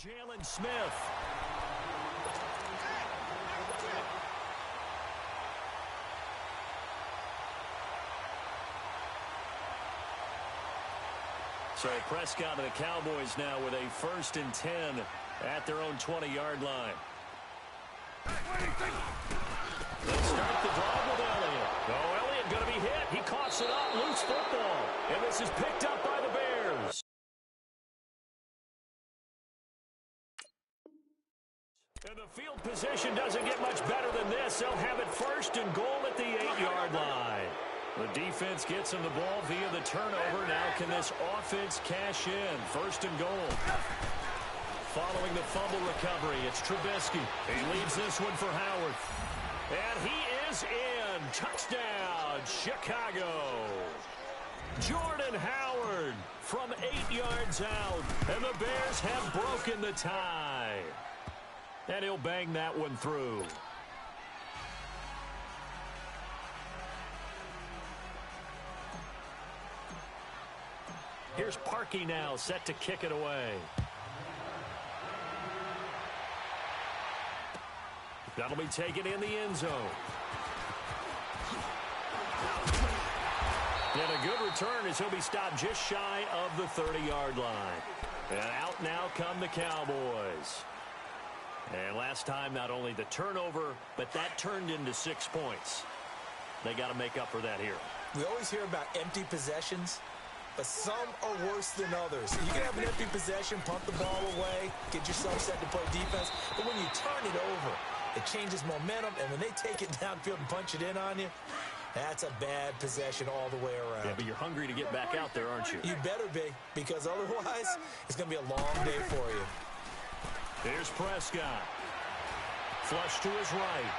Smith. So Prescott and the Cowboys now with a 1st and 10 at their own 20-yard line. They start the drive with Elliott. Oh, Elliott going to be hit. He coughs it up. Loose football. And this is picked up by the Bears. And the field position doesn't get much better than this. They'll have it 1st and goal at the 8-yard line. The defense gets him the ball via the turnover. Now can this offense cash in? 1st and goal. Following the fumble recovery, it's Trubisky. He leaves this one for Howard. And he is in. Touchdown, Chicago. Jordan Howard from 8 yards out. And the Bears have broken the tie. And he'll bang that one through. Here's Parkey now, set to kick it away. That'll be taken in the end zone. And a good return as he'll be stopped just shy of the 30-yard line. And out now come the Cowboys. And last time, not only the turnover, but that turned into 6 points. They got to make up for that here. We always hear about empty possessions, but some are worse than others. You can have an empty possession, pump the ball away, get yourself set to play defense, but when you turn it over, it changes momentum, and when they take it downfield and punch it in on you, that's a bad possession all the way around. Yeah, but you're hungry to get back out there, aren't you? You better be, because otherwise, it's going to be a long day for you. Here's Prescott. Flush to his right.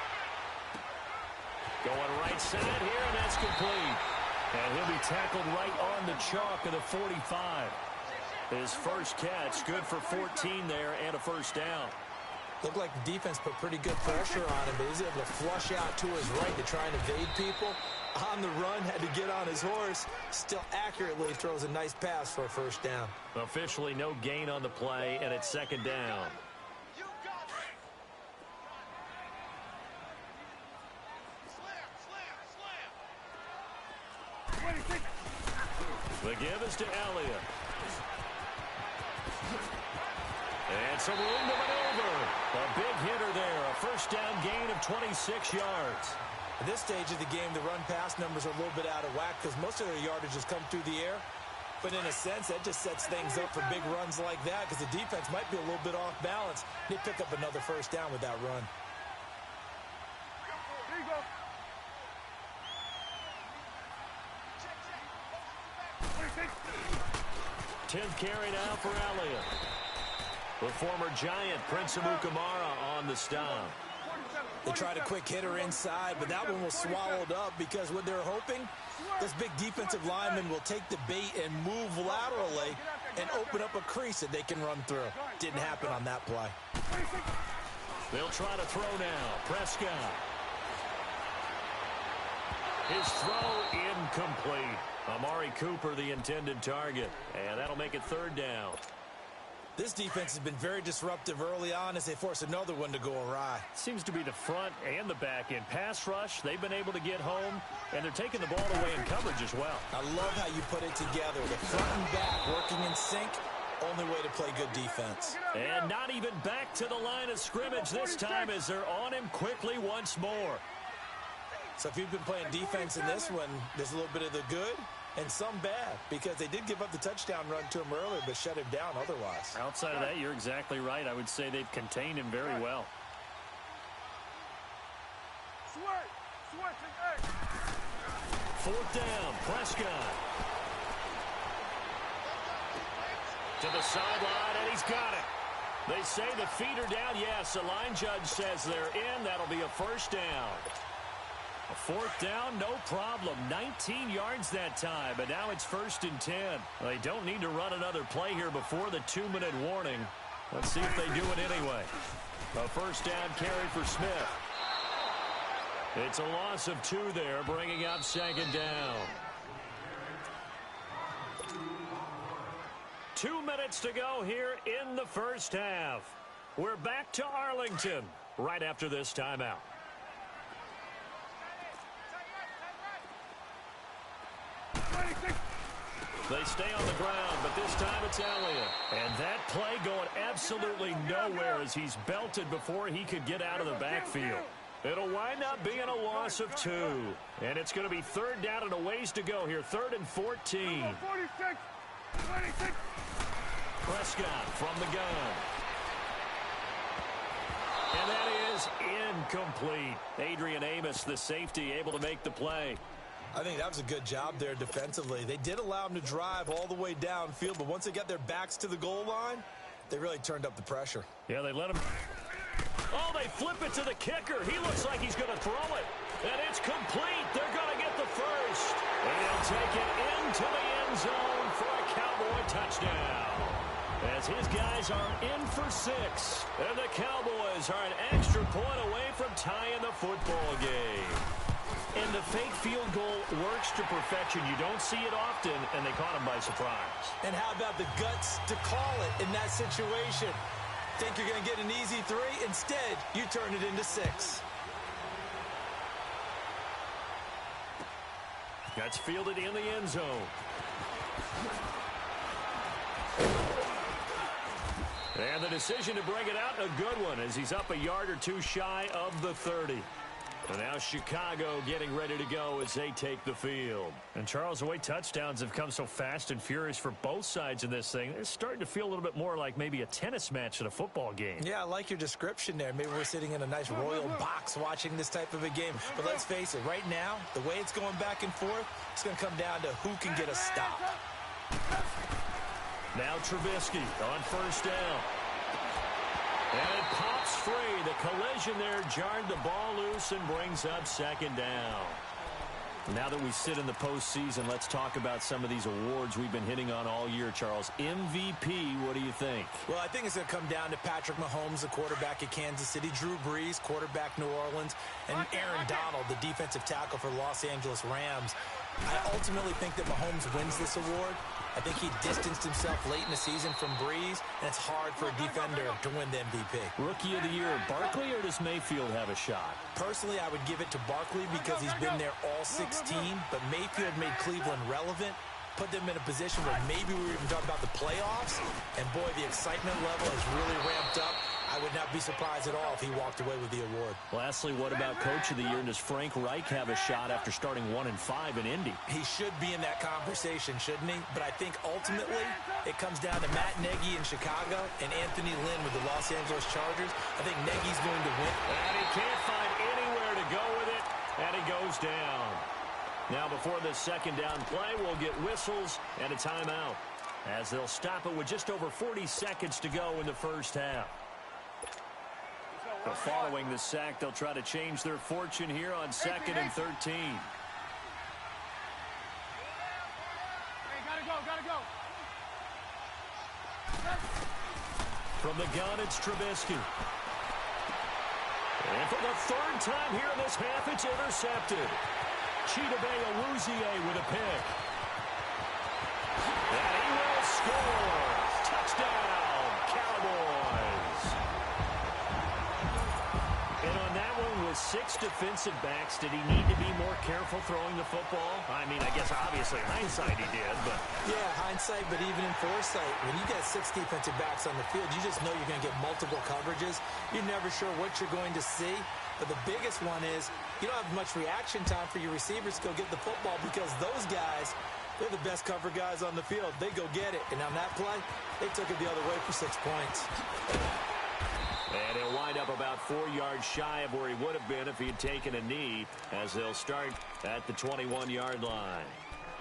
Going right side here, and that's complete. And he'll be tackled right on the chalk of the 45. His first catch, good for 14 there, and a 1st down. Looked like the defense put pretty good pressure on him, but he's able to flush out to his right to try and evade people. On the run, had to get on his horse. Still accurately throws a nice pass for a 1st down. Officially no gain on the play, and it's 2nd down. The give is to Elliott. And some room to maneuver. A big hitter there. A 1st down gain of 26 yards. At this stage of the game, the run-pass numbers are a little bit out of whack because most of their yardage has come through the air. But in a sense, that just sets things up for big runs like that because the defense might be a little bit off balance. They pick up another 1st down with that run. There you go. 10th carry now for Elliott. The former Giant, Prince Amukamara, on the stop. They tried a quick hitter inside, but that one was swallowed up because what they're hoping, this big defensive lineman will take the bait and move laterally and open up a crease that they can run through. Didn't happen on that play. They'll try to throw now. Prescott. His throw incomplete. Amari Cooper, the intended target. And that'll make it 3rd down. This defense has been very disruptive early on as they force another one to go awry. Seems to be the front and the back end. Pass rush, they've been able to get home, and they're taking the ball away in coverage as well. I love how you put it together. The front and back working in sync. Only way to play good defense. And not even back to the line of scrimmage this time as they're on him quickly once more. So if you've been playing defense in this one, there's a little bit of the good and some bad because they did give up the touchdown run to him earlier but shut him down otherwise. Outside of that, you're exactly right. I would say they've contained him very well. 4th down, Prescott. To the sideline, and he's got it. They say the feet are down. Yes, the line judge says they're in. That'll be a 1st down. A 4th down, no problem. 19 yards that time, but now it's 1st and 10. They don't need to run another play here before the 2-minute warning. Let's see if they do it anyway. A 1st down carry for Smith. It's a loss of 2 there, bringing up 2nd down. 2 minutes to go here in the first half. We're back to Arlington right after this timeout. They stay on the ground, but this time it's Elliott. And that play going absolutely nowhere as he's belted before he could get out of the backfield. It'll wind up being a loss of 2. And it's going to be 3rd down and a ways to go here. 3rd and 14. Prescott from the gun. And that is incomplete. Adrian Amos, the safety, able to make the play. I think that was a good job there defensively. They did allow him to drive all the way downfield, but once they got their backs to the goal line, they really turned up the pressure. Yeah, they let him. Oh, they flip it to the kicker. He looks like he's going to throw it. And it's complete. They're going to get the first. And he'll take it into the end zone for a Cowboy touchdown. As his guys are in for 6. And the Cowboys are an extra point away from tying the football game. And the fake field goal works to perfection. You don't see it often, and they caught him by surprise. And how about the guts to call it in that situation? Think you're going to get an easy 3? Instead, you turn it into 6. That's fielded in the end zone. And the decision to bring it out, a good one, as he's up a yard or 2 shy of the 30. And now Chicago getting ready to go as they take the field. And Charles, the way touchdowns have come so fast and furious for both sides in this thing, it's starting to feel a little bit more like maybe a tennis match at a football game. Yeah, I like your description there. Maybe we're sitting in a nice royal box watching this type of a game. But let's face it, right now, the way it's going back and forth, it's going to come down to who can get a stop. Now Trubisky on 1st down. And it pops free. The collision there jarred the ball loose and brings up 2nd down. Now that we sit in the postseason, let's talk about some of these awards we've been hitting on all year, Charles. MVP, what do you think? Well, I think it's going to come down to Patrick Mahomes, the quarterback at Kansas City, Drew Brees, quarterback New Orleans, and Aaron Donald, the defensive tackle for Los Angeles Rams. I ultimately think that Mahomes wins this award. I think he distanced himself late in the season from Brees, and it's hard for a defender to win the MVP. Rookie of the year, Barkley, or does Mayfield have a shot? Personally, I would give it to Barkley because he's been there all 16, but Mayfield made Cleveland relevant, put them in a position where maybe we were even talking about the playoffs, and boy, the excitement level has really ramped up. I would not be surprised at all if he walked away with the award. Lastly, what about Coach of the Year? And does Frank Reich have a shot after starting 1-5 in Indy? He should be in that conversation, shouldn't he? But I think ultimately it comes down to Matt Nagy in Chicago and Anthony Lynn with the Los Angeles Chargers. I think Nagy's going to win. And he can't find anywhere to go with it, and he goes down. Now before the 2nd down play, we'll get whistles and a timeout, as they'll stop it with just over 40 seconds to go in the first half. But following the sack, they'll try to change their fortune here on 2nd and 13. Hey, gotta go. From the gun, it's Trubisky. And for the 3rd time here in this half, it's intercepted. Chidobe Awuzie with a pick. And he will score. Touchdown, Cowboys. And on that one, with 6 defensive backs, did he need to be more careful throwing the football? I mean, I guess obviously hindsight he did, but... Yeah, hindsight, but even in foresight, when you got 6 defensive backs on the field, you just know you're going to get multiple coverages. You're never sure what you're going to see. But the biggest one is you don't have much reaction time for your receivers to go get the football because those guys, they're the best cover guys on the field. They go get it. And on that play, they took it the other way for 6 points. And he'll wind up about 4 yards shy of where he would have been if he had taken a knee, as they'll start at the 21-yard line.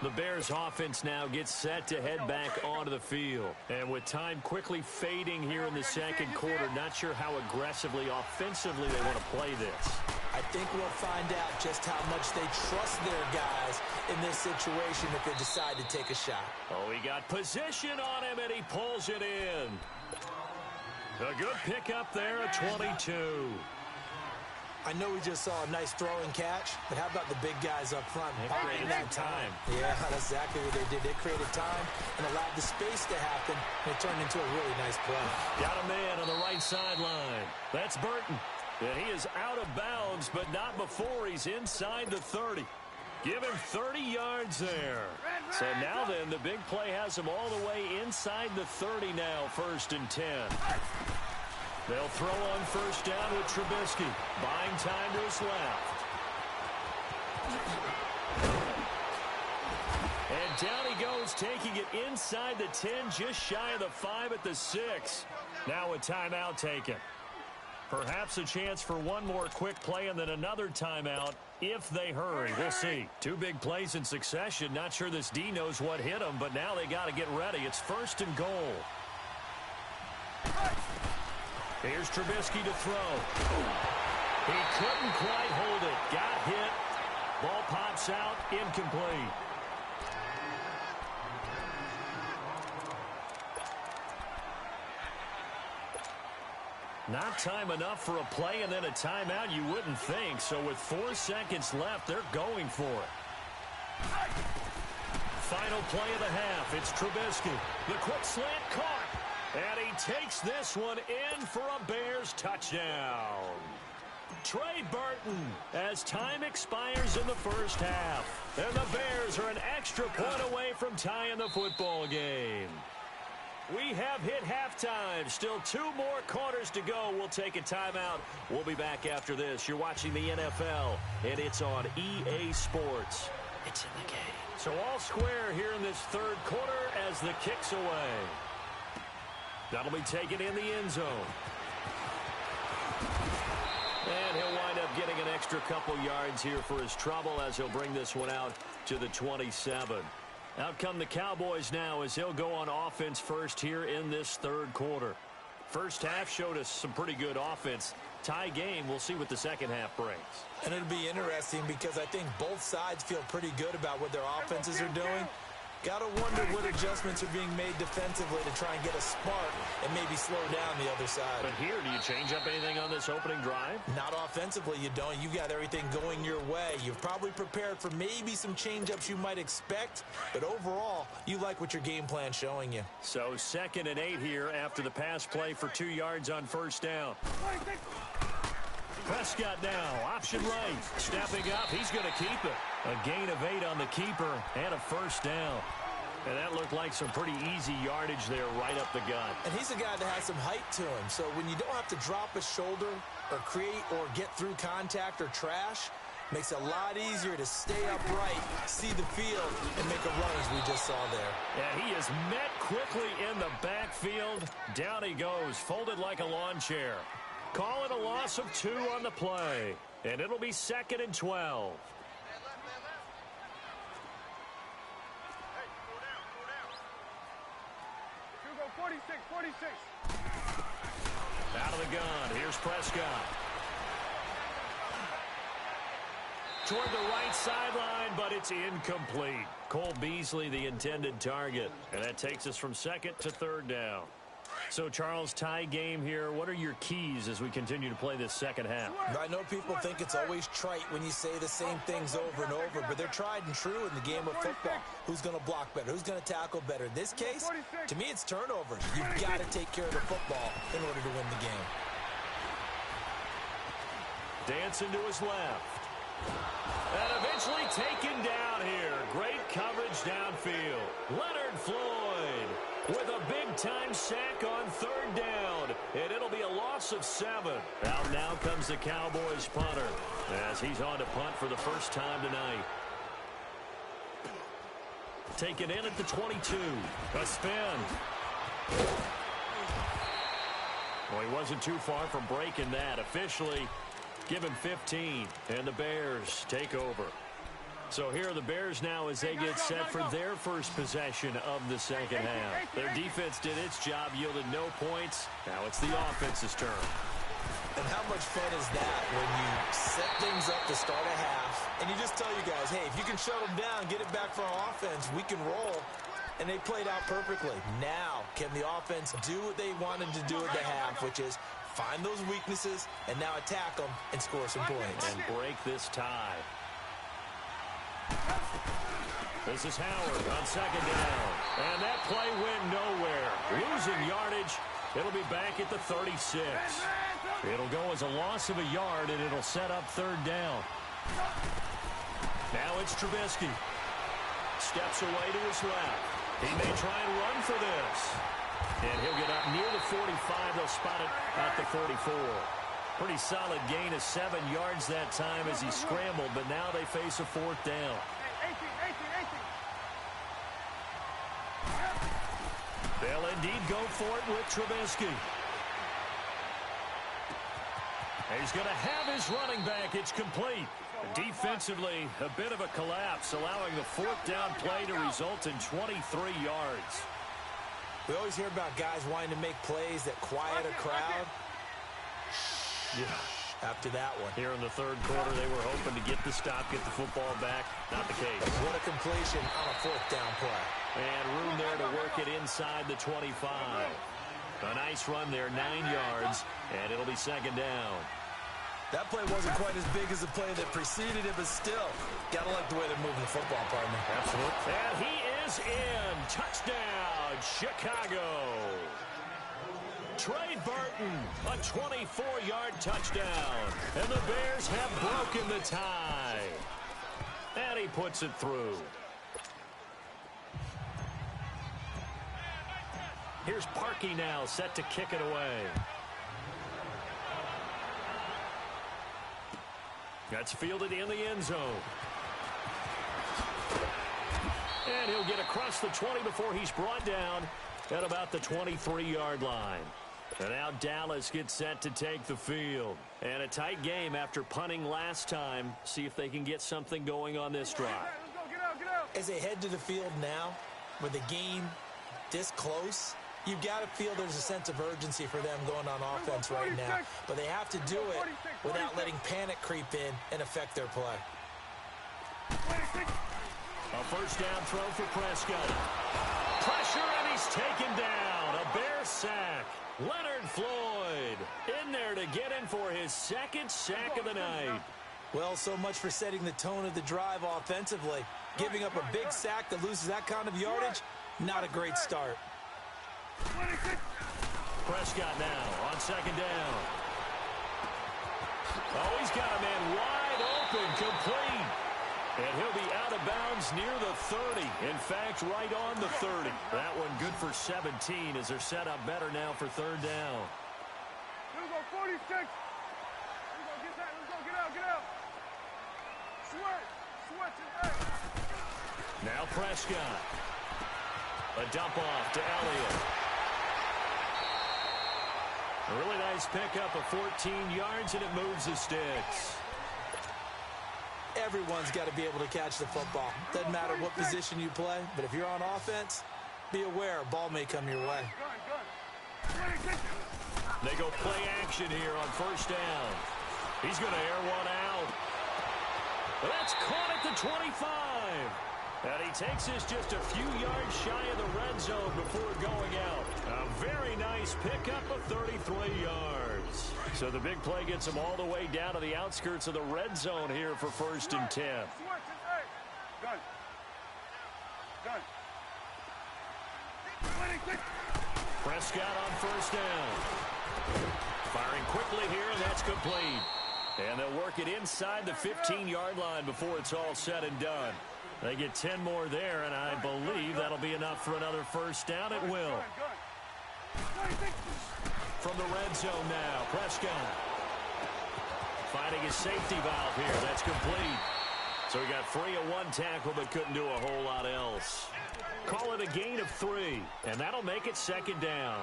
The Bears offense now gets set to head back onto the field. And with time quickly fading here in the 2nd quarter, not sure how aggressively, offensively they want to play this. I think we'll find out just how much they trust their guys in this situation if they decide to take a shot. Oh, he got position on him, and he pulls it in. A good pickup there at 22. I know we just saw a nice throw and catch, but how about the big guys up front buying that time? Yeah, that's exactly what they did. They created time and allowed the space to happen, and it turned into a really nice play. Got a man on the right sideline. That's Burton. And he is out of bounds, but not before he's inside the 30. Give him 30 yards there. So now then, the big play has him all the way inside the 30 now, 1st and 10. They'll throw on first down with Trubisky. Buying time to his left. And down he goes, taking it inside the 10, just shy of the 5 at the 6. Now a timeout taken. Perhaps a chance for one more quick play and then another timeout if they hurry. We'll see. 2 big plays in succession. Not sure this D knows what hit him, but now they got to get ready. It's 1st and goal. Here's Trubisky to throw. He couldn't quite hold it. Got hit. Ball pops out. Incomplete. Not time enough for a play and then a timeout, you wouldn't think. So with 4 seconds left, they're going for it. Final play of the half. It's Trubisky. The quick slant caught. And he takes this one in for a Bears touchdown. Trey Burton as time expires in the first half. And the Bears are an extra point away from tying the football game. We have hit halftime. Still 2 more quarters to go. We'll take a timeout. We'll be back after this. You're watching the NFL, and it's on EA Sports. It's in the game. So all square here in this 3rd quarter as the kick's away. That'll be taken in the end zone. And he'll wind up getting an extra couple yards here for his trouble as he'll bring this one out to the 27. Out come the Cowboys now as he'll go on offense first here in this 3rd quarter. First half showed us some pretty good offense. Tie game, we'll see what the second half brings. And it'll be interesting because I think both sides feel pretty good about what their offenses are doing. Got to wonder what adjustments are being made defensively to try and get a spark and maybe slow down the other side. But here, do you change up anything on this opening drive? Not offensively, you don't. You got everything going your way. You've probably prepared for maybe some change-ups you might expect, but overall, you like what your game plan's showing you. So 2nd and 8 here after the pass play for 2 yards on first down. Prescott now, option right, stepping up, he's going to keep it. A gain of 8 on the keeper and a first down. And that looked like some pretty easy yardage there right up the gut. And he's a guy that has some height to him, so when you don't have to drop a shoulder or create or get through contact or trash, makes it a lot easier to stay upright, see the field, and make a run as we just saw there. And he is met quickly in the backfield. Down he goes, folded like a lawn chair. Call it a loss of 2 on the play. And it'll be 2nd and 12. Go 46, 46. Out of the gun. Here's Prescott. Toward the right sideline, but it's incomplete. Cole Beasley, the intended target. And that takes us from 2nd to 3rd down. So, Charles, tie game here. What are your keys as we continue to play this second half? I know people think it's always trite when you say the same things over and over, but they're tried and true in the game of football. Who's going to block better? Who's going to tackle better? In this case, to me, it's turnovers. You've got to take care of the football in order to win the game. Dancing to his left. And eventually taken down here. Great coverage downfield. Leonard Floyd with a big-time sack on 3rd down. And it'll be a loss of 7. Out now comes the Cowboys punter as he's on to punt for the first time tonight. Taken in at the 22. A spin. Well, he wasn't too far from breaking that. Officially, give him 15, and the Bears take over. So here are the Bears now as they get set for their first possession of the second half. Their defense did its job, yielded no points. Now it's the offense's turn. And how much fun is that when you set things up to start a half, and you just tell you guys, hey, if you can shut them down, get it back for our offense, we can roll. And they played out perfectly. Now, can the offense do what they wanted to do at the half, which is find those weaknesses, and now attack them and score some points. And break this tie. This is Howard on second down. And that play went nowhere. Losing yardage. It'll be back at the 36. It'll go as a loss of a yard, and it'll set up third down. Now it's Trubisky. Steps away to his left. He may try and run for this. And he'll get up near the 45. They'll spot it at the 44. Pretty solid gain of 7 yards that time as he scrambled, but now they face a fourth down. 18. They'll indeed go for it with Trubisky. He's going to have his running back. It's complete. Defensively, a bit of a collapse, allowing the fourth down play to result in 23 yards. We always hear about guys wanting to make plays that quiet a crowd. Yeah. After that one. Here in the third quarter, they were hoping to get the stop, get the football back. Not the case. What a completion on a fourth down play. And room there to work it inside the 25. A nice run there, 9 yards, and it'll be second down. That play wasn't quite as big as the play that preceded it, but still, gotta like the way they're moving the football, partner. Absolutely. And he is in. Touchdown, Chicago. Trey Burton, a 24-yard touchdown. And the Bears have broken the tie. And he puts it through. Here's Parkey now, set to kick it away. That's fielded in the end zone. And he'll get across the 20 before he's brought down at about the 23-yard line. And now Dallas gets set to take the field. And a tight game after punting last time. See if they can get something going on this drive. Get out. As they head to the field now, with the game this close, you've got to feel there's a sense of urgency for them going on offense right now. But they have to do it without letting panic creep in and affect their play. A first down throw for Prescott. Pressure, and he's taken down. A Bear sack. Leonard Floyd in there to get in for his second sack of the night. Well, so much for setting the tone of the drive offensively. Giving up a big sack that loses that kind of yardage, not a great start. Prescott now on second down. Oh, he's got a man wide open, complete. And he'll be out of bounds near the 30. In fact, right on the 30. That one good for 17 as they're set up better now for third down. Here we go, 46. Here we go, get out. Switch it, hey. Now Prescott. A dump off to Elliott. A really nice pickup of 14 yards, and it moves the sticks. Everyone's got to be able to catch the football. Doesn't matter what position you play, but if you're on offense, be aware a ball may come your way. They go play action here on first down. He's going to air one out. But that's caught at the 25. And he takes this just a few yards shy of the red zone before going out. A very nice pickup of 33 yards. So the big play gets him all the way down to the outskirts of the red zone here for first and 10. Prescott on first down. Firing quickly here, and that's complete. And they'll work it inside the 15-yard line before it's all said and done. They get 10 more there, and I believe that'll be enough for another first down. It will. From the red zone now, Prescott finding his safety valve here. That's complete. So he got free of one tackle but couldn't do a whole lot else. Call it a gain of 3, and that'll make it second down.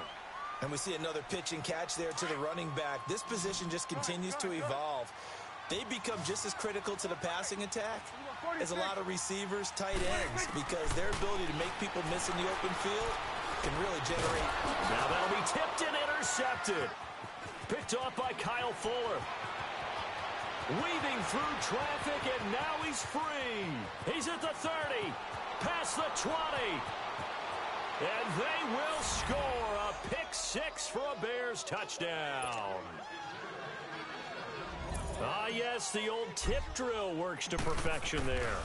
And we see another pitch and catch there to the running back. This position just continues to evolve. They become just as critical to the passing attack as a lot of receivers, tight ends, because their ability to make people miss in the open field can really generate. Now that'll be tipped and intercepted. Picked off by Kyle Fuller. Weaving through traffic, and now he's free. He's at the 30, past the 20. And they will score a pick 6 for a Bears touchdown. Ah, yes, the old tip drill works to perfection there.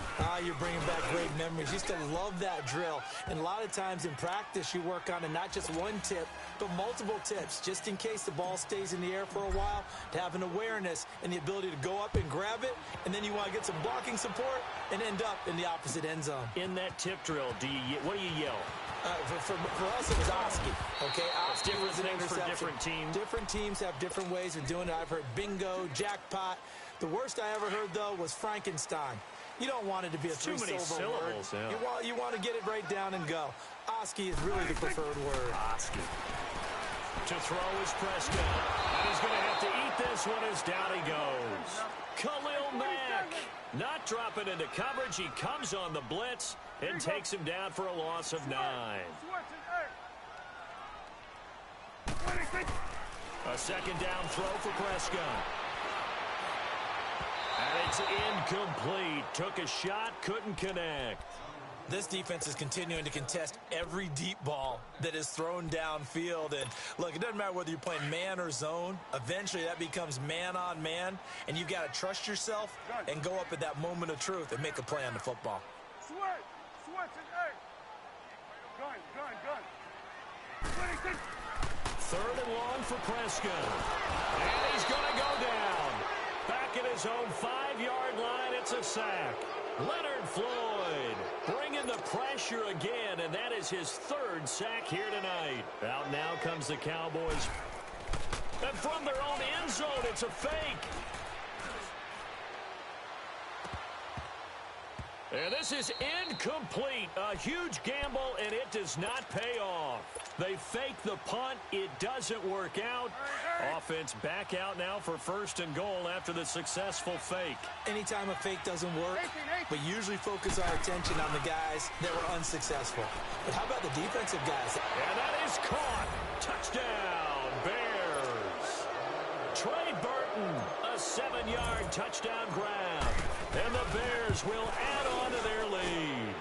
You're bringing back great memories. Used to love that drill. And a lot of times in practice, you work on it, not just one tip, but multiple tips, just in case the ball stays in the air for a while, to have an awareness and the ability to go up and grab it, and then you want to get some blocking support and end up in the opposite end zone. In that tip drill, what do you yell? For us, it was Oski. Okay, Oski was an things for interception. different teams. Different teams have different ways of doing it. I've heard bingo, jackpot. The worst I ever heard, though, was Frankenstein. You don't want it to be a too many syllables. Word. Yeah. You want to get it right down and go. Oski is really the preferred word. Oski. To throw is Prescott. And he's going to have to eat this one as down he goes. Khalil Mack not dropping into coverage. He comes on the blitz and takes him down for a loss of 9. A second down throw for Prescott. And it's incomplete. Took a shot, couldn't connect. This defense is continuing to contest every deep ball that is thrown downfield. And, look, it doesn't matter whether you're playing man or zone. Eventually, that becomes man-on-man, and you've got to trust yourself and go up at that moment of truth and make a play on the football. Switch, and gun. Third and long for Prescott. And he's going to go down. Back at his own 5-yard line, it's a sack. Leonard Floyd bringing the pressure again, and that is his 3rd sack here tonight. Out now comes the Cowboys. And from their own end zone, it's a fake. And this is incomplete. A huge gamble, and it does not pay off. They fake the punt. It doesn't work out. Offense back out now for 1st and goal after the successful fake. Anytime a fake doesn't work, we usually focus our attention on the guys that were unsuccessful. But how about the defensive guys? And that is caught. Touchdown, Bears. Trey Burton, a 7-yard touchdown grab. And the Bears will add on to their lead.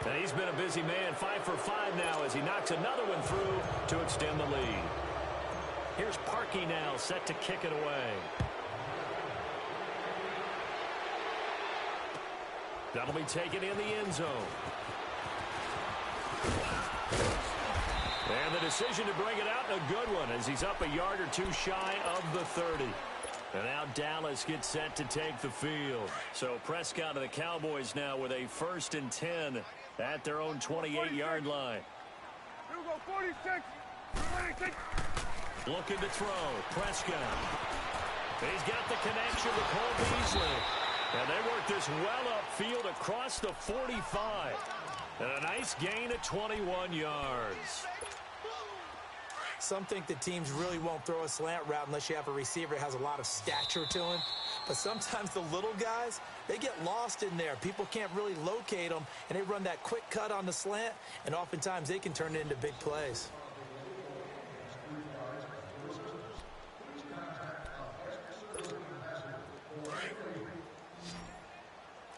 And he's been a busy man, 5 for 5 now as he knocks another one through to extend the lead. Here's Parkey now, set to kick it away. That'll be taken in the end zone. And the decision to bring it out, a good one, as he's up a yard or two shy of the 30. And now Dallas gets set to take the field. So Prescott of the Cowboys now with a 1st and 10 at their own 28-yard line. Here we go, 46. Looking to throw. Prescott. He's got the connection with Cole Beasley. And they work this well upfield across the 45. And a nice gain of 21 yards. Some think that teams really won't throw a slant route unless you have a receiver that has a lot of stature to him. But sometimes the little guys, they get lost in there. People can't really locate them, and they run that quick cut on the slant, and oftentimes they can turn it into big plays. Here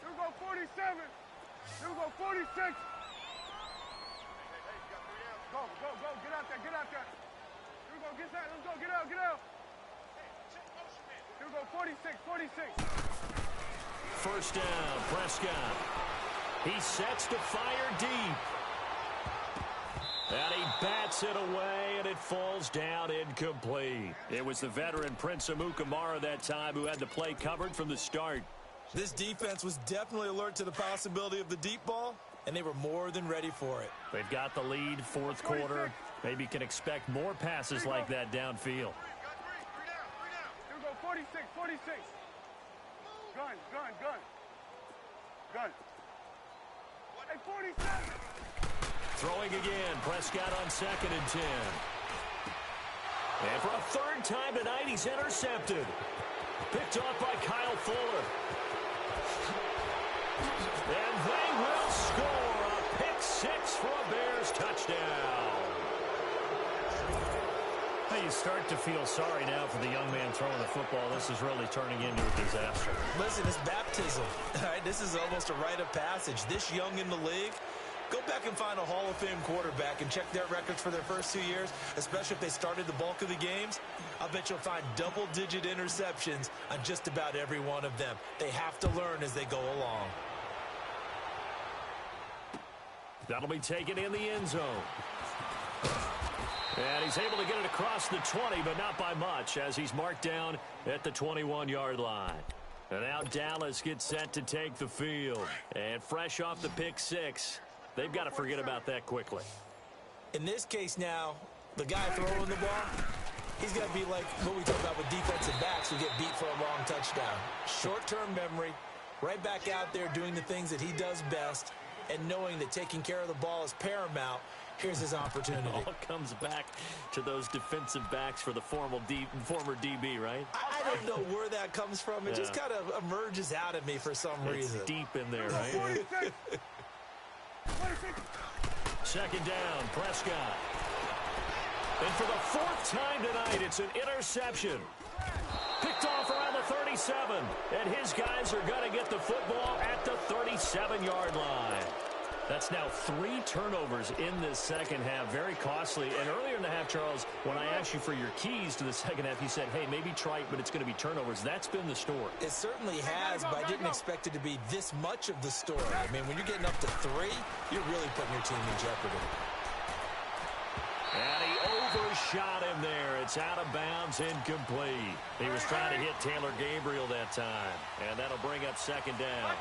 we go, 47. Here we go, 46. Go, get out there. Here we go, get that, let's go, get out. Here we go, 46. 1st down, Prescott. He sets to fire deep. And he bats it away, and it falls down incomplete. It was the veteran Prince Amukamara that time who had the play covered from the start. This defense was definitely alert to the possibility of the deep ball, and they were more than ready for it. They've got the lead, 4th quarter. Maybe can expect more passes like that downfield. Here we go, 46. Gun. Hey, 47. Throwing again, Prescott on 2nd and 10. And for a 3rd time tonight, he's intercepted. Picked off by Kyle Fuller. And they will score a pick 6 for a Bears touchdown. Hey, you start to feel sorry now for the young man throwing the football. This is really turning into a disaster. Listen, it's baptism. All right, this is almost a rite of passage. This young in the league, Go back and find a Hall of Fame quarterback and check their records for their first 2 years, especially if they started the bulk of the games. I'll bet you'll find double-digit interceptions on just about every one of them. They have to learn as they go along. That'll be taken in the end zone. And he's able to get it across the 20, but not by much, as he's marked down at the 21-yard line. And now Dallas gets set to take the field. And fresh off the pick six, they've got to forget about that quickly. In this case now, the guy throwing the ball, he's got to be like what we talk about with defensive backs who get beat for a long touchdown. Short-term memory, right back out there doing the things that he does best, and knowing that taking care of the ball is paramount. Here's his opportunity. It all comes back to those defensive backs for the former DB, right? I don't know where that comes from. It just kind of emerges out of me for some reason. It's deep in there, right? 2nd down, Prescott. And for the 4th time tonight, it's an interception. Picked off around the 37. And his guys are going to get the football at the 37-yard line. That's now 3 turnovers in this second half. Very costly. And earlier in the half, Charles, when I asked you for your keys to the second half, you said, hey, maybe try it, but it's going to be turnovers. That's been the story. It certainly has, but I didn't expect it to be this much of the story. I mean, when you're getting up to 3, you're really putting your team in jeopardy. And he overshot him there. It's out of bounds, incomplete. He was trying to hit Taylor Gabriel that time. And that'll bring up 2nd down.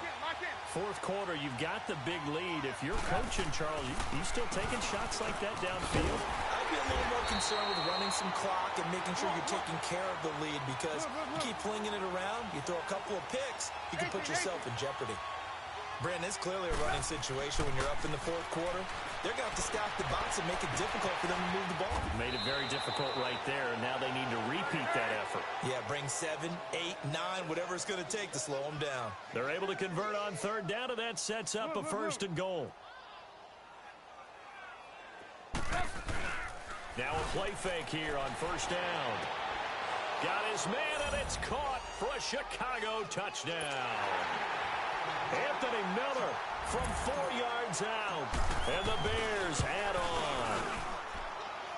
4th quarter, you've got the big lead. If you're coaching, Charles, you still taking shots like that downfield? I'd be a little more concerned with running some clock and making sure you're taking care of the lead, because you keep flinging it around, you throw a couple of picks, you can put yourself in jeopardy. Brandon, it's clearly a running situation when you're up in the 4th quarter. They're going to have to stack the box and make it difficult for them to move the ball. Made it very difficult right there, and now they need to repeat that effort. Yeah, bring 7, 8, 9, whatever it's going to take to slow them down. They're able to convert on 3rd down, and that sets up a 1st and goal. Now a play fake here on 1st down. Got his man, and it's caught for a Chicago touchdown. Anthony Miller from 4 yards out, and the Bears add on.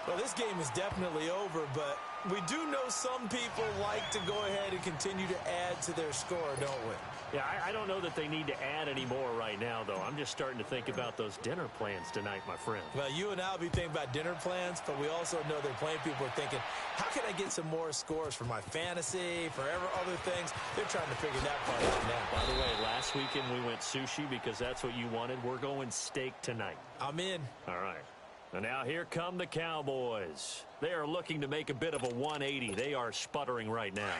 Well, this game is definitely over, but we do know some people like to go ahead and continue to add to their score, don't we? Yeah, I don't know that they need to add any more right now, though. I'm just starting to think about those dinner plans tonight, my friend. Well, you and I will be thinking about dinner plans, but we also know they're playing people are thinking, how can I get some more scores for my fantasy, for other things? They're trying to figure that part out now. By the way, last weekend we went sushi because that's what you wanted. We're going steak tonight. I'm in. All right. And now here come the Cowboys. They are looking to make a bit of a 180. They are sputtering right now.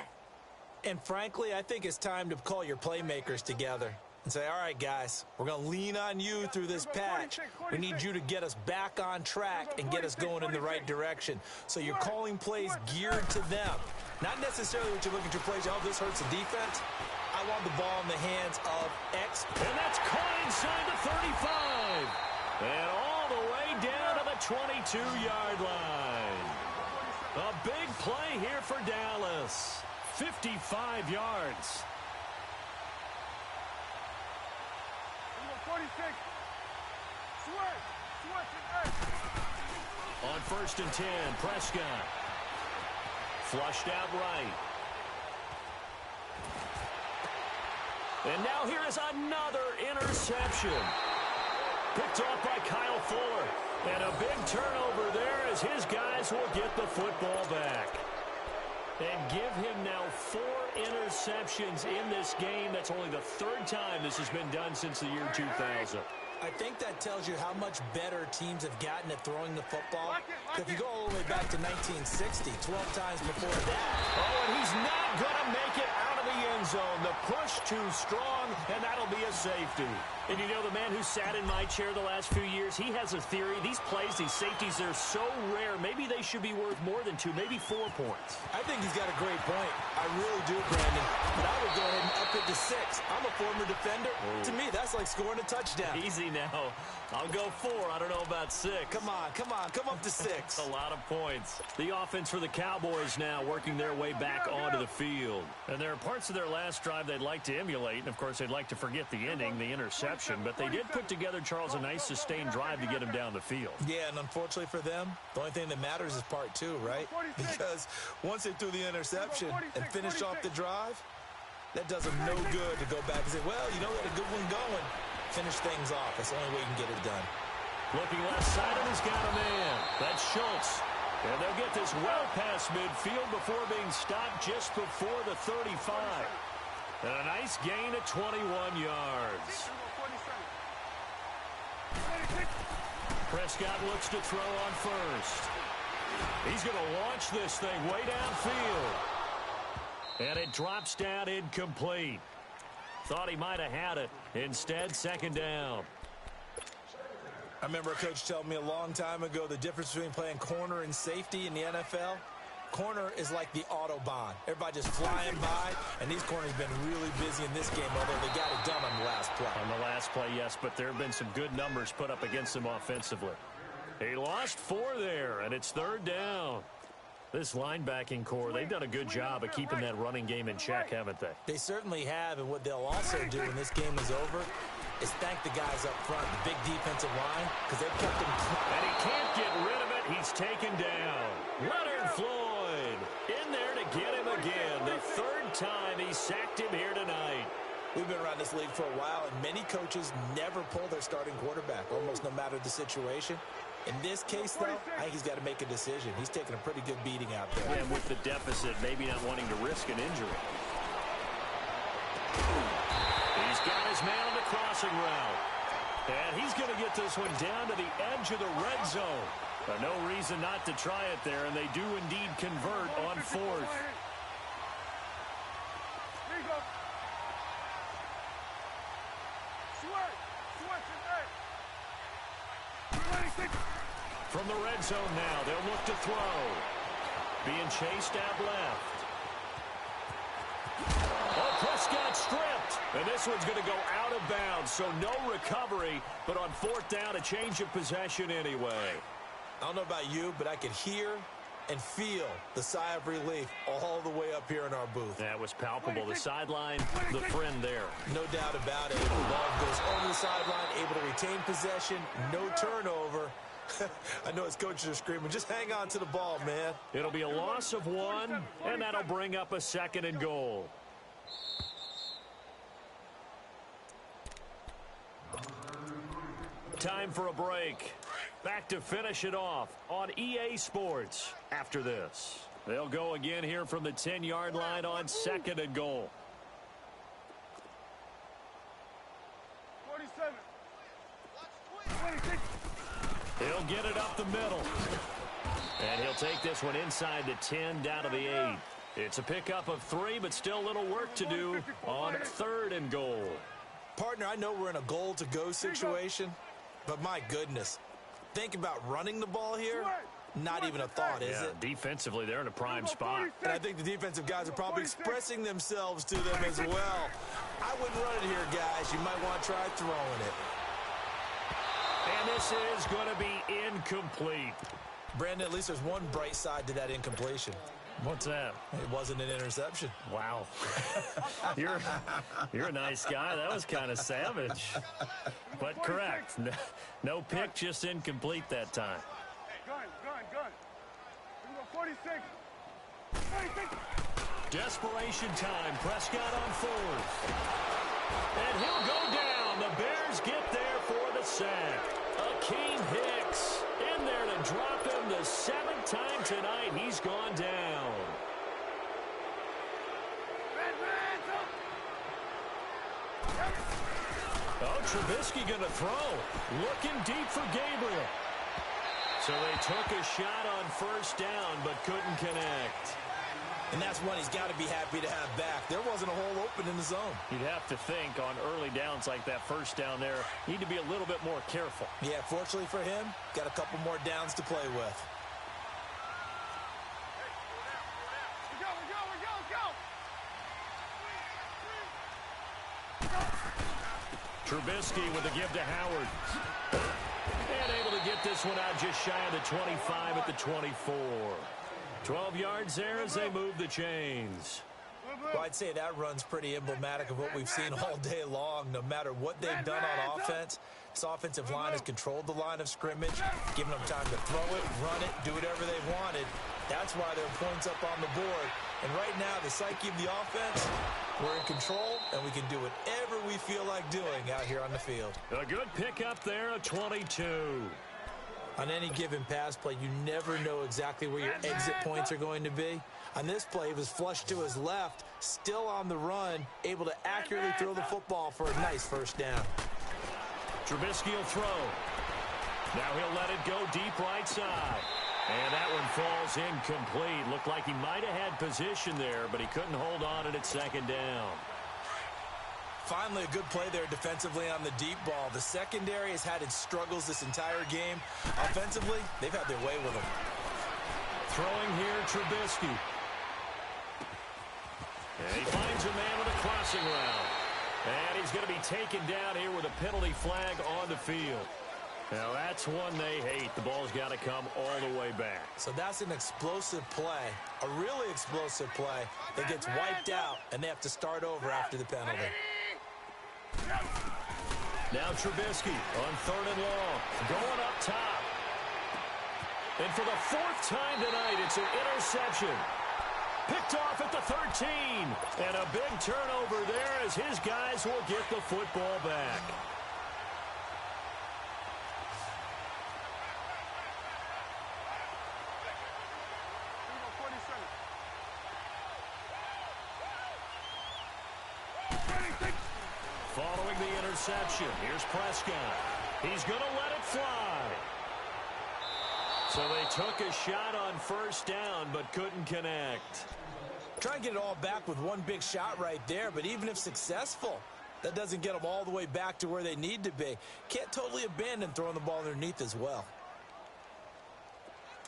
And frankly, I think it's time to call your playmakers together and say, all right, guys, we're going to lean on you through this patch. We need you to get us back on track and get us going in the right direction. So you're calling plays geared to them. Not necessarily what you look at your plays, oh, this hurts the defense. I want the ball in the hands of X. And that's caught inside the 35. And all the way down to the 22-yard line. A big play here for Dallas. 55 yards. 46. On 1st and 10, Prescott. Flushed out right. And now here is another interception. Picked off by Kyle Fuller. And a big turnover there as his guys will get the football back. And give him now 4 interceptions in this game. That's only the 3rd time this has been done since the year 2000. I think that tells you how much better teams have gotten at throwing the football. If you go all the way back to 1960, 12 times before that. Oh, and he's not going to make it out of the end zone. The push too strong, and that'll be a safety. And you know, the man who sat in my chair the last few years, he has a theory. These plays, these safeties, they're so rare. Maybe they should be worth more than 2, maybe 4 points. I think he's got a great point. I really do, Brandon. But I would go ahead and up it to 6. I'm a former defender. To me, that's like scoring a touchdown. Easy now. I'll go 4. I don't know about 6. Come on. Come up to 6. A lot of points. The offense for the Cowboys now working their way back onto the field. And there are parts of their last drive they'd like to emulate. And, of course, they'd like to forget the ending, the interception. But they did put together, Charles, a nice sustained drive to get him down the field. Yeah, and unfortunately for them, the only thing that matters is part 2, right? Because once they threw the interception and finished off the drive, that does them no good to go back and say, well, you know, we had a good one going. Finish things off. That's the only way you can get it done. Looking left side, and he's got a man. That's Schultz. And they'll get this well past midfield before being stopped just before the 35. And a nice gain of 21 yards. Prescott looks to throw on first. He's going to launch this thing way downfield. And it drops down incomplete. Thought he might have had it. Instead, second down. I remember a coach telling me a long time ago the difference between playing corner and safety in the NFL. Corner is like the Autobahn. Everybody just flying by, and these corners have been really busy in this game, although they got it done on the last play. On the last play, yes, but there have been some good numbers put up against them offensively. He lost 4 there, and it's third down. This linebacking core, they've done a good job of keeping that running game in check, haven't they? They certainly have, and what they'll also do when this game is over is thank the guys up front, the big defensive line, because they've kept them. And he can't get rid of it. He's taken down. Leonard Floyd in there to get him again. The third time he sacked him here tonight. We've been around this league for a while, and many coaches never pull their starting quarterback, almost no matter the situation. In this case, though, I think he's got to make a decision. He's taking a pretty good beating out there. And with the deficit, maybe not wanting to risk an injury. He's got his man on the crossing route. And he's going to get this one down to the edge of the red zone. But no reason not to try it there, and they do indeed convert on 4th. From the red zone now, they'll look to throw. Being chased out left. Oh, Prescott stripped. And this one's going to go out of bounds, so no recovery. But on 4th down, a change of possession anyway. I don't know about you, but I could hear and feel the sigh of relief all the way up here in our booth. That was palpable. The sideline, the friend there. No doubt about it. The ball goes over the sideline, able to retain possession, no turnover. I know his coaches are screaming, just hang on to the ball, man. It'll be a loss of 1, and that'll bring up a 2nd and goal. Time for a break. Back to finish it off on EA Sports after this. They'll go again here from the 10-yard line on 2nd and goal. 47. 26. He'll get it up the middle. And he'll take this one inside the 10 down to the 8. It's a pickup of 3, but still a little work to do on 3rd and goal. Partner, I know we're in a goal-to-go situation, but my goodness. Think about running the ball here. Not even a thought, is it? Defensively, they're in a prime spot. And I think the defensive guys are probably expressing themselves to them as well. I wouldn't run it here, guys. You might want to try throwing it. And this is going to be incomplete. Brandon, at least there's one bright side to that incompletion. What's that? It wasn't an interception. Wow. You're a nice guy. That was kind of savage. But correct. No pick, just incomplete that time. Gun. Here we go, 46. 46. Desperation time. Prescott on 4th. And he'll go down. The Bears get there for the sack. Akeem Hicks in there to drop him the 7th time tonight. He's gone down. Oh, Trubisky going to throw. Looking deep for Gabriel. So they took a shot on 1st down, but couldn't connect. And that's one he's got to be happy to have back. There wasn't a hole open in the zone. You'd have to think on early downs like that 1st down there, need to be a little bit more careful. Yeah, fortunately for him, got a couple more downs to play with. We go. Trubisky with the give to Howard. And able to get this one out just shy of the 25 at the 24. 12 yards there as they move the chains. Well, I'd say that run's pretty emblematic of what we've seen all day long. No matter what they've done on offense, this offensive line has controlled the line of scrimmage, given them time to throw it, run it, do whatever they wanted. That's why there are points up on the board. And right now, the psyche of the offense, we're in control, and we can do whatever we feel like doing out here on the field. A good pickup there, a 22. On any given pass play, you never know exactly where your exit points are going to be. On this play, he was flushed to his left, still on the run, able to accurately throw the football for a nice first down. Trubisky will throw. Now he'll let it go deep right side. And that one falls incomplete. Looked like he might have had position there, but he couldn't hold on at second down. Finally, a good play there defensively on the deep ball. The secondary has had its struggles this entire game. Offensively, they've had their way with him. Throwing here, Trubisky. And he finds a man with a crossing route. And he's going to be taken down here with a penalty flag on the field. Now, that's one they hate. The ball's got to come all the way back. So that's an explosive play, a really explosive play that gets wiped out, and they have to start over after the penalty. Now Trubisky on 3rd and long, going up top. And for the 4th time tonight, it's an interception. Picked off at the 13. And a big turnover there as his guys will get the football back. Following the interception, here's Prescott. He's going to let it fly. So they took a shot on 1st down, but couldn't connect. Try and get it all back with one big shot right there, but even if successful, that doesn't get them all the way back to where they need to be. Can't totally abandon throwing the ball underneath as well.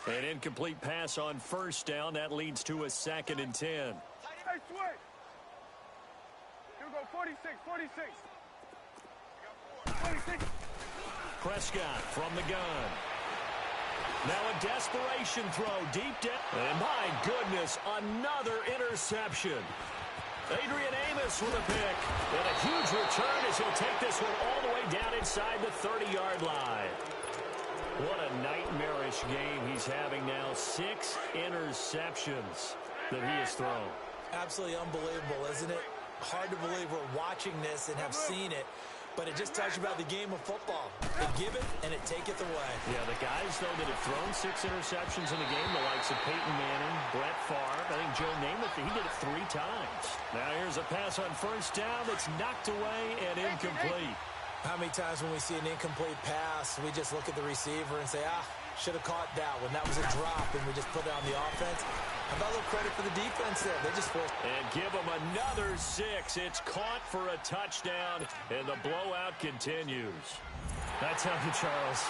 An incomplete pass on 1st down. That leads to a 2nd and 10. Hey, switch. Here we go, 46, 46. 46. Prescott from the gun. Now a desperation throw deep down. And my goodness, another interception. Adrian Amos with a pick. And a huge return as he'll take this one all the way down inside the 30-yard line. What a nightmarish game he's having now. 6 interceptions that he has thrown. Absolutely unbelievable, isn't it? Hard to believe we're watching this and have seen it. But it just tells you about the game of football. They give it, and it taketh away. Yeah, the guys, though, that have thrown 6 interceptions in the game, the likes of Peyton Manning, Brett Favre, I think Joe Namath, he did it 3 times. Now here's a pass on 1st down that's knocked away and incomplete. How many times when we see an incomplete pass, we just look at the receiver and say, should have caught that one. That was a drop, and we just put it on the offense. How about a little credit for the defense there? They just forced. And give them another 6. It's caught for a touchdown, and the blowout continues. I tell you, Charles,